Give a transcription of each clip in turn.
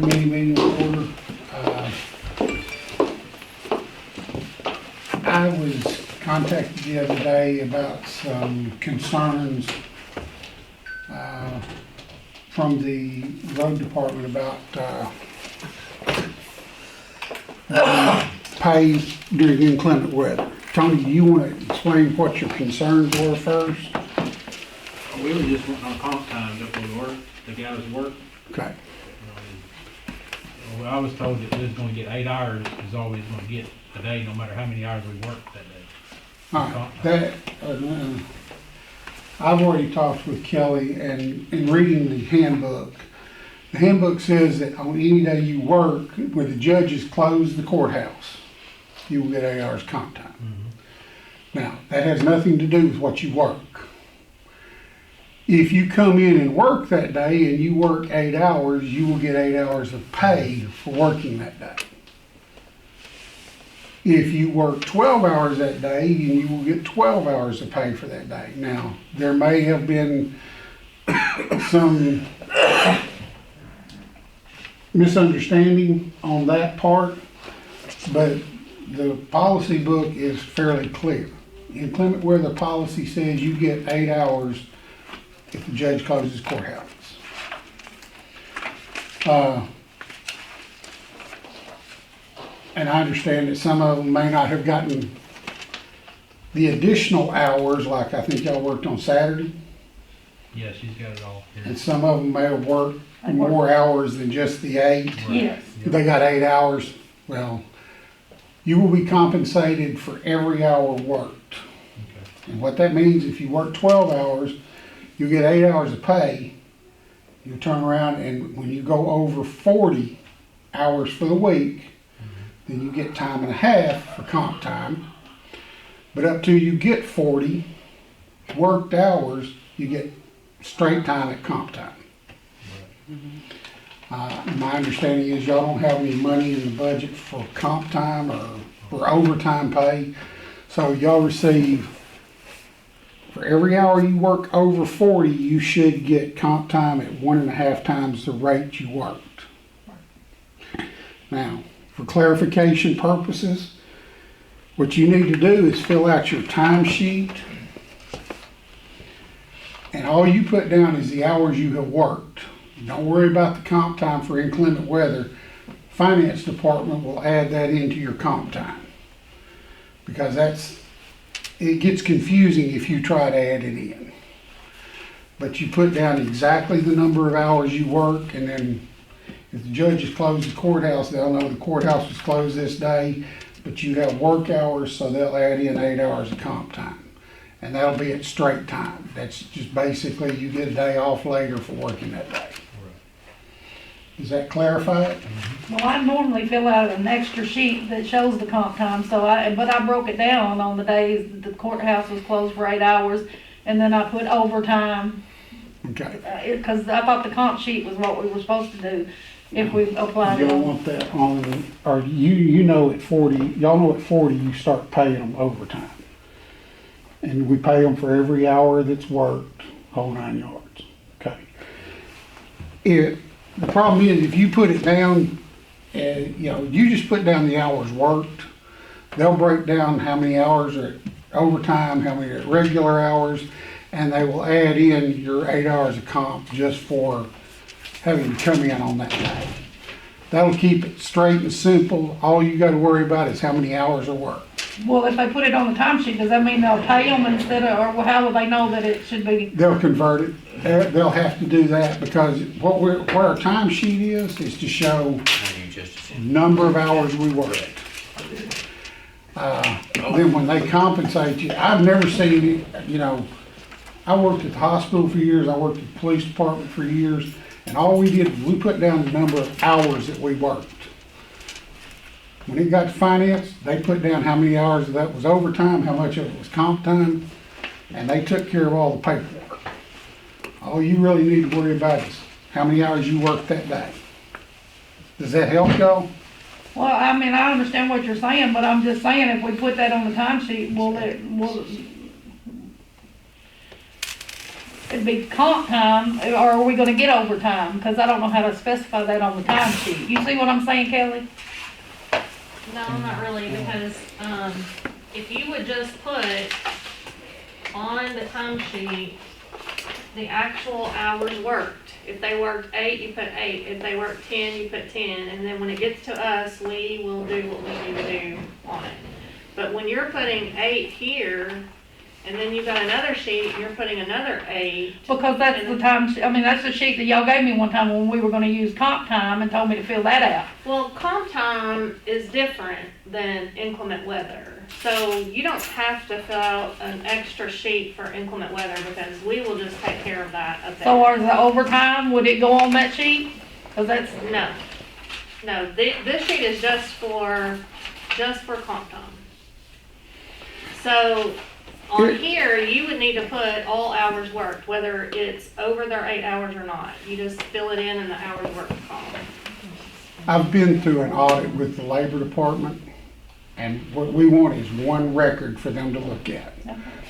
committee meeting to order. I was contacted the other day about some concerns from the road department about pay during inclement weather. Tony, do you want to explain what your concerns were first? We were just wanting our comp time to go to work, the guys work. Okay. Well, I was told that we was gonna get 8 hours is all we was gonna get a day, no matter how many hours we worked that day. All right, that, I've already talked with Kelly, and in reading the handbook says that on any day you work, where the judges close the courthouse, you will get 8 hours comp time. Now, that has nothing to do with what you work. If you come in and work that day and you work 8 hours, you will get 8 hours of pay for working that day. If you work 12 hours that day, you will get 12 hours of pay for that day. Now, there may have been some misunderstanding on that part, but the policy book is fairly clear. Inclement weather policy says you get 8 hours if the judge closes courthouse. And I understand that some of them may not have gotten the additional hours, like I think y'all worked on Saturday. Yeah, she's got it all here. And some of them may have worked more hours than just the 8. Yes. They got 8 hours. Well, you will be compensated for every hour worked. Okay. And what that means, if you work 12 hours, you get 8 hours of pay. You turn around and when you go over 40 hours for the week, then you get time and a half for comp time. But up till you get 40 worked hours, you get straight time at comp time. My understanding is y'all don't have any money in the budget for comp time or for overtime pay. So y'all receive, for every hour you work over 40, you should get comp time at 1.5 times the rate you worked. Now, for clarification purposes, what you need to do is fill out your timesheet, and all you put down is the hours you have worked. Don't worry about the comp time for inclement weather. Finance department will add that into your comp time, because it gets confusing if you try to add it in. But you put down exactly the number of hours you work, and then if the judges close the courthouse, they'll know the courthouse was closed this day, but you have work hours, so they'll add in 8 hours of comp time. And that'll be at straight time. That's just basically you get a day off later for working that day. Does that clarify it? Well, I normally fill out an extra sheet that shows the comp time, but I broke it down on the days that the courthouse was closed for 8 hours, and then I put overtime. Okay. Because I thought the comp sheet was what we were supposed to do if we applied it. Y'all want that on, or you know at 40, y'all know at 40 you start paying them overtime. And we pay them for every hour that's worked, whole 9 yards. Okay. The problem is if you put it down, you just put down the hours worked, they'll break down how many hours are overtime, how many are regular hours, and they will add in your 8 hours of comp just for having to come in on that day. That'll keep it straight and simple. All you gotta worry about is how many hours are worked. Well, if they put it on the timesheet, does that mean they'll pay them instead of, or how will they know that it should be? They'll convert it. They'll have to do that because what our timesheet is to show number of hours we worked. Then when they compensate you, I've never seen it, I worked at the hospital for years, I worked at the police department for years, and all we did was we put down the number of hours that we worked. When it got to finance, they put down how many hours of that was overtime, how much of it was comp time, and they took care of all the paperwork. All you really need to worry about is how many hours you worked that day. Does that help y'all? Well, I mean, I understand what you're saying, but I'm just saying if we put that on the timesheet, it'd be comp time, or are we gonna get overtime? Cause I don't know how to specify that on the timesheet. You see what I'm saying, Kelly? No, not really, because, if you would just put on the timesheet the actual hours worked. If they worked 8, you put 8. If they worked 10, you put 10. And then when it gets to us, we will do what we need to do on it. But when you're putting 8 here, and then you've got another sheet, you're putting another 8. Because that's the time, I mean, that's the sheet that y'all gave me one time when we were gonna use comp time and told me to fill that out. Well, comp time is different than inclement weather. So you don't have to fill out an extra sheet for inclement weather because we will just take care of that up there. So are the overtime, would it go on that sheet? Cause that's, No, this sheet is just for comp time. So on here, you would need to put all hours worked, whether it's over their 8 hours or not. You just fill it in the hours worked column. I've been through an audit with the labor department, and what we want is one record for them to look at.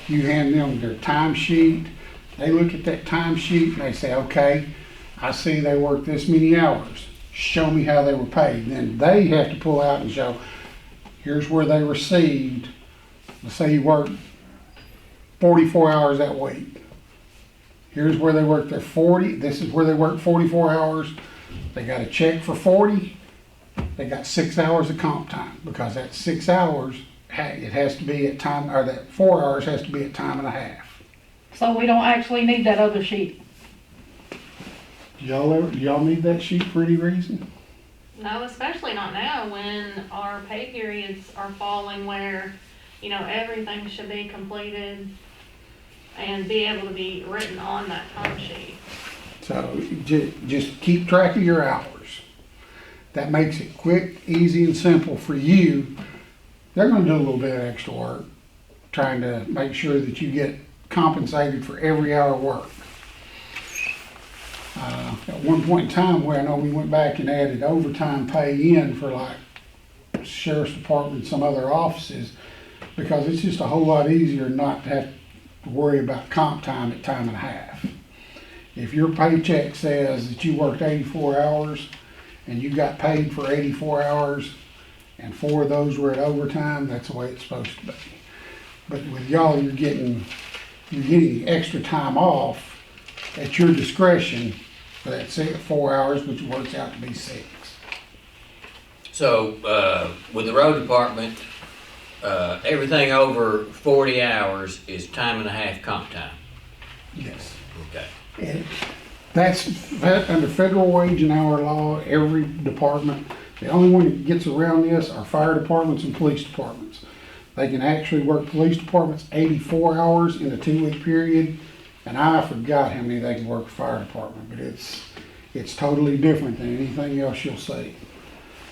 You hand them their timesheet, they look at that timesheet and they say, okay, I see they worked this many hours. Show me how they were paid. Then they have to pull out and show, here's where they received, let's say you worked 44 hours that week. Here's where they worked their 40, this is where they worked 44 hours. They got a check for 40, they got 6 hours of comp time, because that 6 hours, it has to be at time, or that 4 hours has to be at time and a half. so we don't actually need that other sheet. Do y'all need that sheet for any reason? No, especially not now when our pay periods are falling where, everything should be completed and be able to be written on that time sheet. So just keep track of your hours. That makes it quick, easy, and simple for you. They're gonna do a little bit of extra work, trying to make sure that you get compensated for every hour worked. At one point in time, where I know we went back and added overtime pay in for like sheriff's department and some other offices, because it's just a whole lot easier not to have to worry about comp time at time and a half. If your paycheck says that you worked 84 hours and you got paid for 84 hours and 4 of those were at overtime, that's the way it's supposed to be. But with y'all, you're getting extra time off at your discretion for that 4 hours, which works out to be 6. So, with the road department, everything over 40 hours is time and a half comp time. Yes. Okay. And that's under federal wage and hour law, every department. The only one that gets around this are fire departments and police departments. They can actually work police departments 84 hours in a 2-week period, and I forgot how many they can work fire department, but it's totally different than anything else you'll see,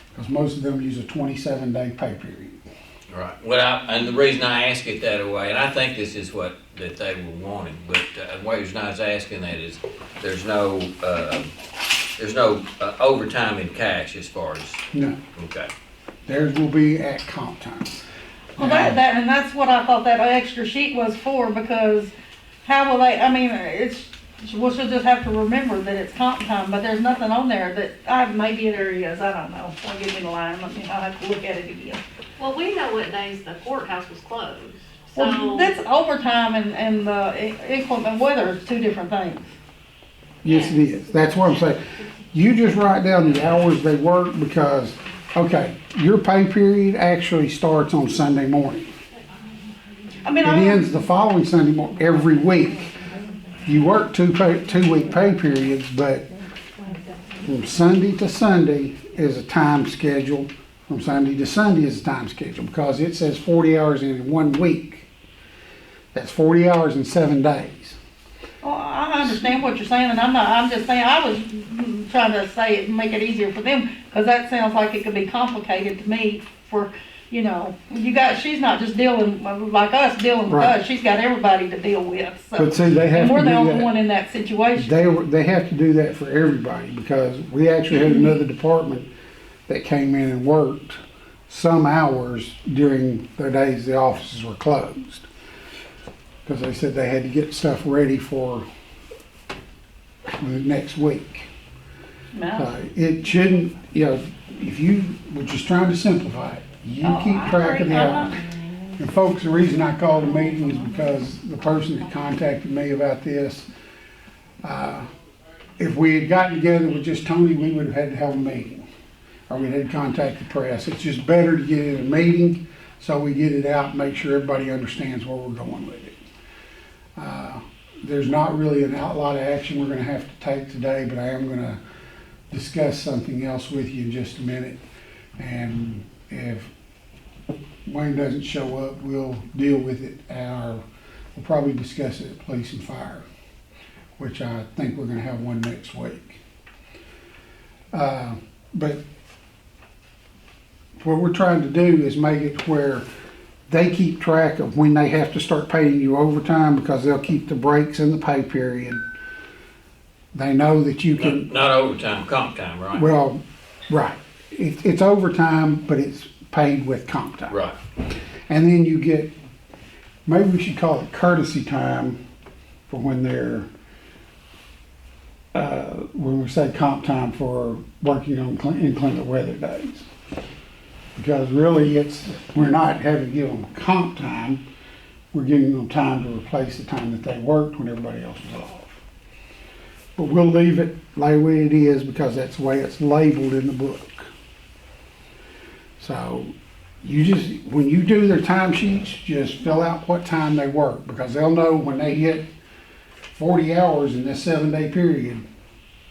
because most of them use a 27-day pay period. Right. Well, and the reason I ask it that way, and I think this is what that they were wanting, but the reason I was asking that is there's no overtime in cash as far as. No, Okay. theirs will be at comp time. Well, and that's what I thought that extra sheet was for, because how will they, I mean, we'll just have to remember that it's comp time, but there's nothing on there that, maybe there is, I don't know. Don't give me the line, I'll have to look at it again. Well, we know what days the courthouse was closed. Well, So, that's overtime and the inclement weather is 2 different things. Yes, it is. That's what I'm saying. You just write down the hours they work, because, okay, your pay period actually starts on Sunday morning. I mean, It ends the following Sunday morning, every week. You work 2-week pay periods, but from Sunday to Sunday is a time schedule. From Sunday to Sunday is a time schedule, because it says 40 hours in 1 week. That's 40 hours in 7 days. well, I understand what you're saying, and I'm just saying, I was trying to say it and make it easier for them, because that sounds like it could be complicated to me for, she's not just dealing like us, dealing with Right. us, she's got everybody to deal with, so. But see, they have And to we're do the only that. one in that situation. They have to do that for everybody, because we actually had another department that came in and worked some hours during the days the offices were closed. Because they said they had to get stuff ready for next week. No. It shouldn't, if you were just trying to simplify it, you Oh, keep I track of agree. the I'm hours. And folks, the reason I called the meeting is because the person that contacted me about this, if we had gotten together with just Tony, we would have had to have a meeting. Or we'd had to contact the press. It's just better to get it in a meeting, so we get it out and make sure everybody understands where we're going with it. There's not really lot of action we're gonna have to take today, but I am gonna discuss something else with you in just a minute. And if Wayne doesn't show up, we'll deal with it we'll probably discuss it at police and fire, which I think we're gonna have one next week. But what we're trying to do is make it where they keep track of when they have to start paying you overtime, because they'll keep the breaks in the pay period. They know that you can. Not overtime, comp time, right? Well, right. It's overtime, but it's paid with comp time. Right. And then you get, maybe we should call it courtesy time for when they're, when we say comp time for working on inclement weather days. Because really we're not having to give them comp time, we're giving them time to replace the time that they worked when everybody else was off. But we'll leave it the way it is because that's the way it's labeled in the book. So when you do their timesheets, just fill out what time they work, because they'll know when they hit 40 hours in this 7-day period,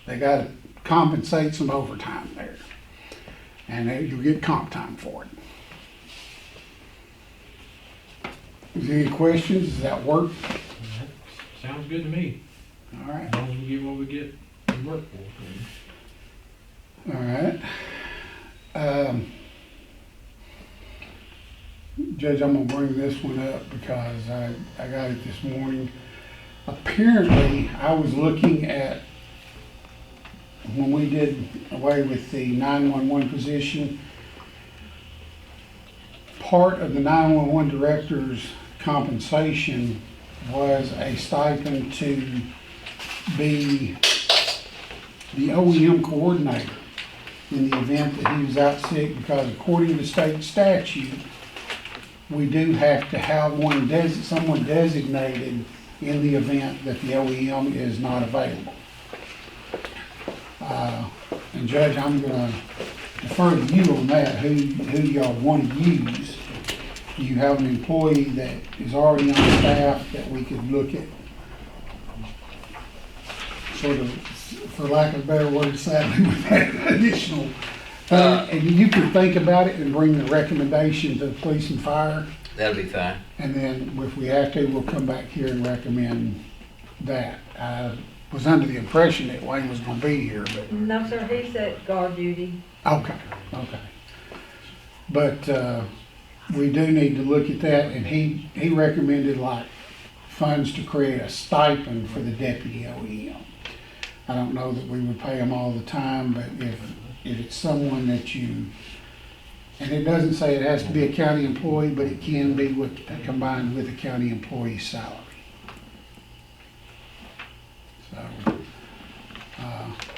they gotta compensate some overtime there. And then you'll get comp time for it. Is there any questions? Does that work? Sounds good to me. All right. As long as we get what we work for. All right. Judge, I'm gonna bring this one up because I got it this morning. Apparently, I was looking at when we did away with the 911 position, part of the 911 director's compensation was a stipend to be the OEM coordinator in the event that he was out sick, because according to state statute, we do have to have someone designated in the event that the OEM is not available. And Judge, I'm gonna defer to you on that, who y'all want to use. Do you have an employee that is already on staff that we could look at, sort of, for lack of a better word, sadly, with that additional, and you can think about it and bring the recommendation to the police and fire, That'll be fine. and then if we have to, we'll come back here and recommend that. I was under the impression that Wayne was gonna be here, but. No, sir, he's at guard duty. Okay. But, we do need to look at that, and he recommended like funds to create a stipend for the deputy OEM. I don't know that we would pay him all the time, but if it's someone that and it doesn't say it has to be a county employee, but it can be combined with a county employee's salary. So,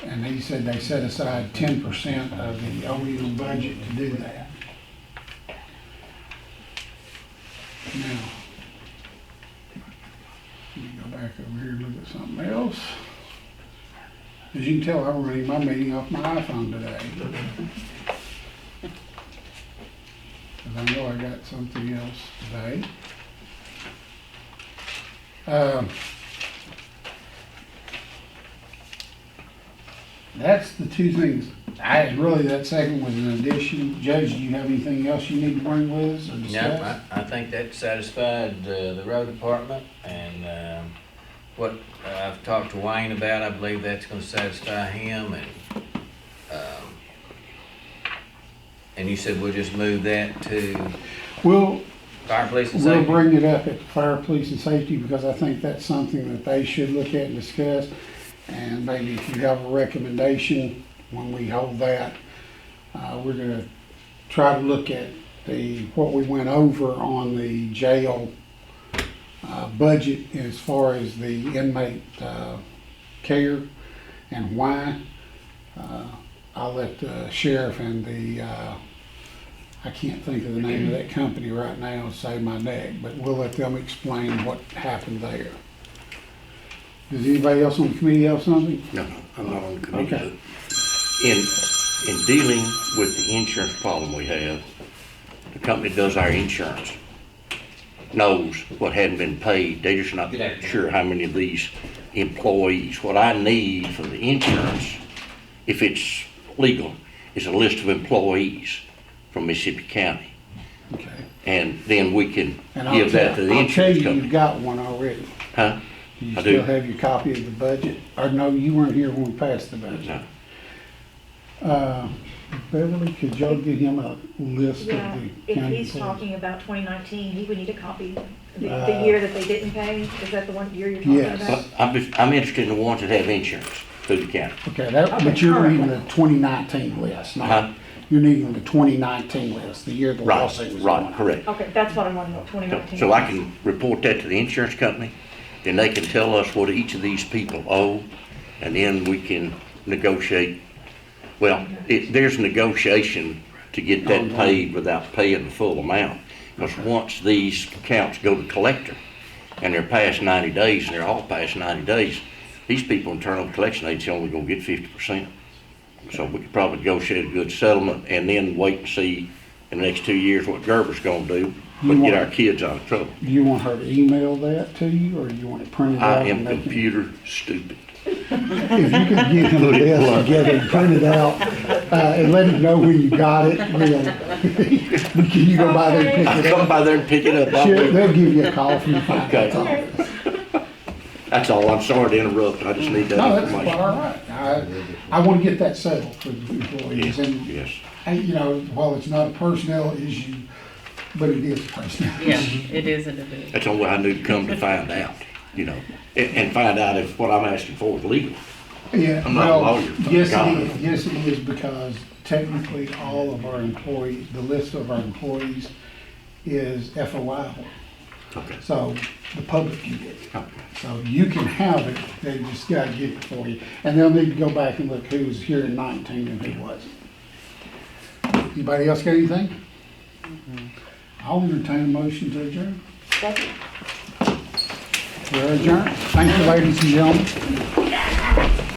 and he said they set aside 10% of the OEM budget to do that. Now, let me go back over here and look at something else. As you can tell, I'm running my meeting off my iPhone today. Because I know I got something else today. That's the two things. That second was an addition. Judge, do you have anything else you need to bring with us or discuss? No, I think that satisfied the road department, and what I've talked to Wayne about, I believe that's gonna satisfy him, and you said we'll just move that to fire, police, and We'll safety? bring it up at fire, police, and safety, because I think that's something that they should look at and discuss. And maybe if you have a recommendation, when we hold that, we're gonna try to look at what we went over on the jail budget as far as the inmate care. and why. I'll let the sheriff and I can't think of the name of that company right now to save my neck, but we'll let them explain what happened there. Does anybody else on the committee have something? No, I'm not on the committee. Okay. In dealing with the insurance problem we have, the company that does our insurance knows what hadn't been paid. They're just not sure how many of these employees. What I need for the insurance, if it's legal, is a list of employees from Mississippi County. Okay. And then we can And give that to the I'll tell insurance you, company. you've got one already. Huh? Do you I still do. have your copy of the budget? Or no, you weren't here when we passed the budget. No. Beverly, could y'all get him a list of Yeah, the if county he's employees? talking about 2019, he would need a copy. The year that they didn't pay, is that the one year you're talking Yes. about? I'm interested in the ones that have insurance through the county. Okay, that, Okay, but you're all right. needing the 2019 list, Huh? not, you're needing the 2019 list, the year the lawsuit was Right, going. correct. Okay, that's what I want to know, 2019. So I can report that to the insurance company, then they can tell us what each of these people owe, and then we can negotiate. Well, there's negotiation to get that paid without paying the full amount. Because once these accounts go to collector, and they're past 90 days, and they're all past 90 days, these people in internal collection agency only gonna get 50%. So we could probably negotiate a good settlement, and then wait and see in the next 2 years what Gerber's gonna do, but get our kids out of trouble. Do you want her to email that to you, or do you want it printed out? I am and they can- computer stupid. If you could get him a list together and print it out, and let him know when you got it, can you go by there and I'll pick it come up? by there and pick it up. I Sure, will. they'll give you a call from the finance Okay. office. That's all. I'm sorry to interrupt. I just need that No, that's information. all right. I want to get that settled for the employees, and, Yes. you know, while it's not a personnel issue, but it is a personnel Yeah, issue. it is a division. That's the only way I knew to come to find out, you know, and find out if what I'm asking for is legal. Yeah, I'm not a well, lawyer, thank yes, God. it is. Yes, it is, because technically all of our employees, the list of our employees is FOI. Okay. So the public can get it. Okay. So you can have it, they just gotta get it for you. And they'll need to go back and look who was here in 19 and who wasn't. Anybody else got anything? I'll entertain a motion to adjourn. We're adjourned. Thank you, ladies and gentlemen.